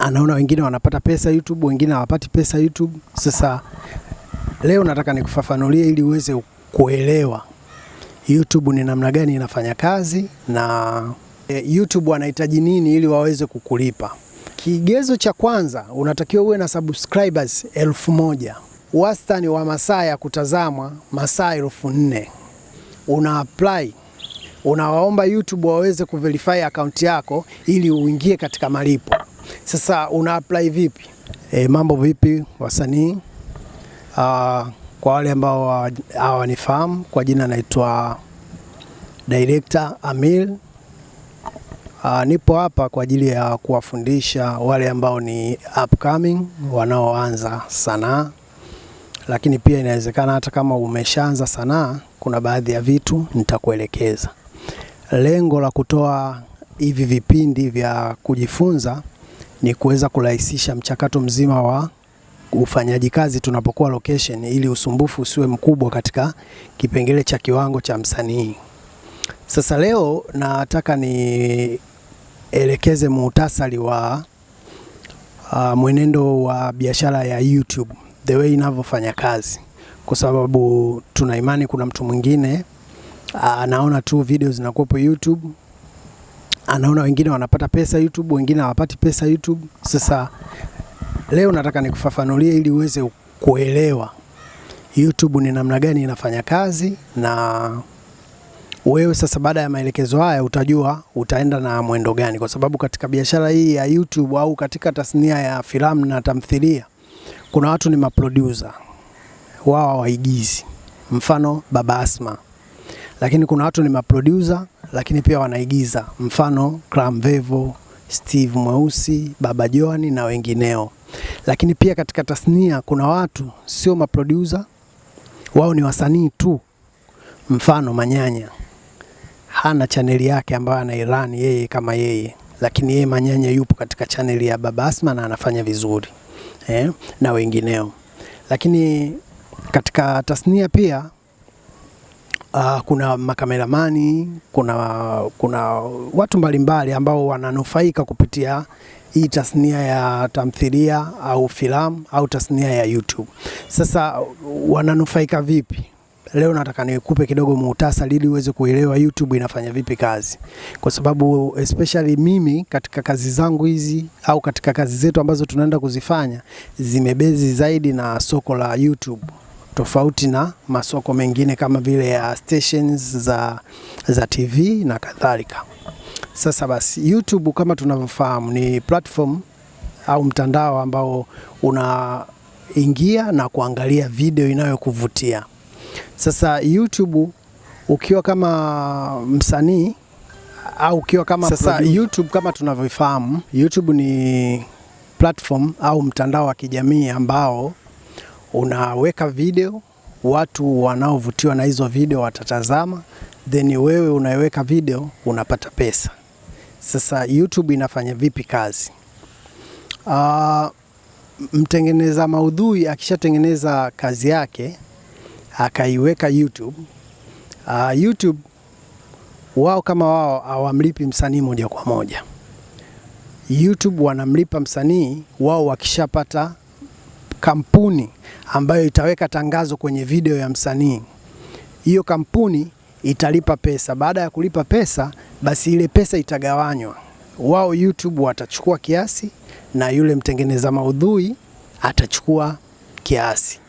anaona wengine wanapata pesa YouTube, wengine hawapati pesa YouTube. Sasa leo nataka nikufafanulie ili uweze kuelewa YouTube ni namna gani inafanya kazi na YouTube wanahitaji nini ili waweze kukulipa. Kigezo cha kwanza, unatakiwa uwe na subscribers 1000. Wastani wa masaa ya kutazamwa masaa 4000. Una apply, unawaomba YouTube waweze kuverify account yako ili uingie katika malipo. Sasa una apply vipi? Mambo vipi wasanii? Kwa wale ambao hawanifahamu, kwa jina naitwa Director Amir. Nipo hapa kwa ajili ya kuwafundisha wale ambao ni upcoming, wanaoanza sanaa. Lakini pia inawezekana hata kama umeshaanza sanaa, kuna baadhi ya vitu nitakuelekeza. Lengo la kutoa hivi vipindi vya kujifunza ni kuweza kurahisisha mchakato mzima wa ufanyaji kazi tunapokuwa location, ili usumbufu usiwe mkubwa katika kipengele cha kiwango cha msanii. Sasa leo nataka nielekeze muhtasari wa mwenendo wa biashara ya YouTube, the way inavyofanya kazi, kwa sababu tuna imani kuna mtu mwingine anaona tu video zinakuwepo YouTube, anaona wengine wanapata pesa YouTube, wengine hawapati pesa YouTube. Sasa leo nataka nikufafanulie ili uweze kuelewa YouTube ni namna gani inafanya kazi, na wewe sasa baada ya maelekezo haya utajua utaenda na mwendo gani, kwa sababu katika biashara hii ya YouTube au katika tasnia ya filamu na tamthilia kuna watu ni maproducer, wao waigizi, mfano Baba Asma. Lakini kuna watu ni maproducer lakini pia wanaigiza, mfano Clamvevo, Steve Mweusi, Baba Joani na wengineo. Lakini pia katika tasnia kuna watu sio maproducer, wao ni wasanii tu, mfano Manyanya. Hana chaneli yake ambayo anairani yeye kama yeye, lakini yeye Manyanya yupo katika chaneli ya Baba Asma na anafanya vizuri, na wengineo. Lakini katika tasnia pia kuna makameramani, kuna watu mbalimbali ambao wananufaika kupitia hii tasnia ya tamthilia au filamu au tasnia ya YouTube. Sasa wananufaika vipi? Leo nataka nikupe kidogo muhtasari ili uweze kuelewa YouTube inafanya vipi kazi. Kwa sababu especially mimi katika kazi zangu hizi au katika kazi zetu ambazo tunaenda kuzifanya zimebezi zaidi na soko la YouTube, tofauti na masoko mengine kama vile ya stations za TV na kadhalika. Sasa basi, YouTube kama tunavyofahamu ni platform au mtandao ambao unaingia na kuangalia video inayokuvutia. Sasa YouTube ukiwa kama msanii au ukiwa kama YouTube kama tunavyofahamu, YouTube ni platform au mtandao wa kijamii ambao unaweka video, watu wanaovutiwa na hizo video watatazama, then wewe unaiweka video unapata pesa. Sasa YouTube inafanya vipi kazi? Mtengeneza maudhui akishatengeneza kazi yake akaiweka YouTube, YouTube wao kama wao hawamlipi msanii moja kwa moja. YouTube wanamlipa msanii wao wakishapata kampuni ambayo itaweka tangazo kwenye video ya msanii. Hiyo kampuni italipa pesa. Baada ya kulipa pesa, basi ile pesa itagawanywa. Wao YouTube watachukua kiasi na yule mtengeneza maudhui atachukua kiasi.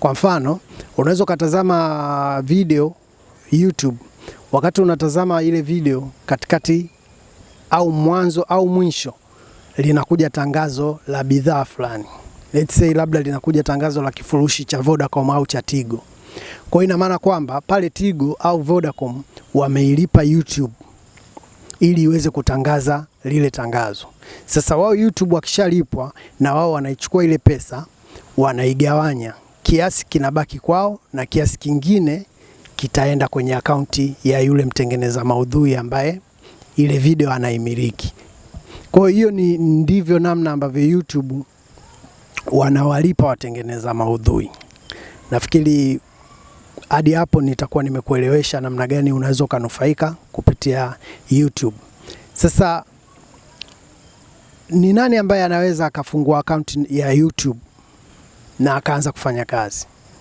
Kwa mfano, unaweza kutazama video YouTube, wakati unatazama ile video katikati au mwanzo au mwisho linakuja tangazo la bidhaa fulani. Let's say labda linakuja tangazo la kifurushi cha Vodacom au cha Tigo. Kwa ina maana kwamba pale Tigo au Vodacom wameilipa YouTube ili iweze kutangaza lile tangazo. Sasa wao YouTube wakishalipwa na wao wanaichukua ile pesa, wanaigawanya. Kiasi kinabaki kwao na kiasi kingine kitaenda kwenye akaunti ya yule mtengeneza maudhui ambaye ile video anaimiliki. Kwa hiyo ndivyo namna ambavyo YouTube wanawalipa watengeneza maudhui. Nafikiri hadi hapo nitakuwa nimekuelewesha namna gani unaweza kunufaika kupitia YouTube. Sasa Ni nani ambaye anaweza akafungua akaunti ya YouTube na akaanza kufanya kazi?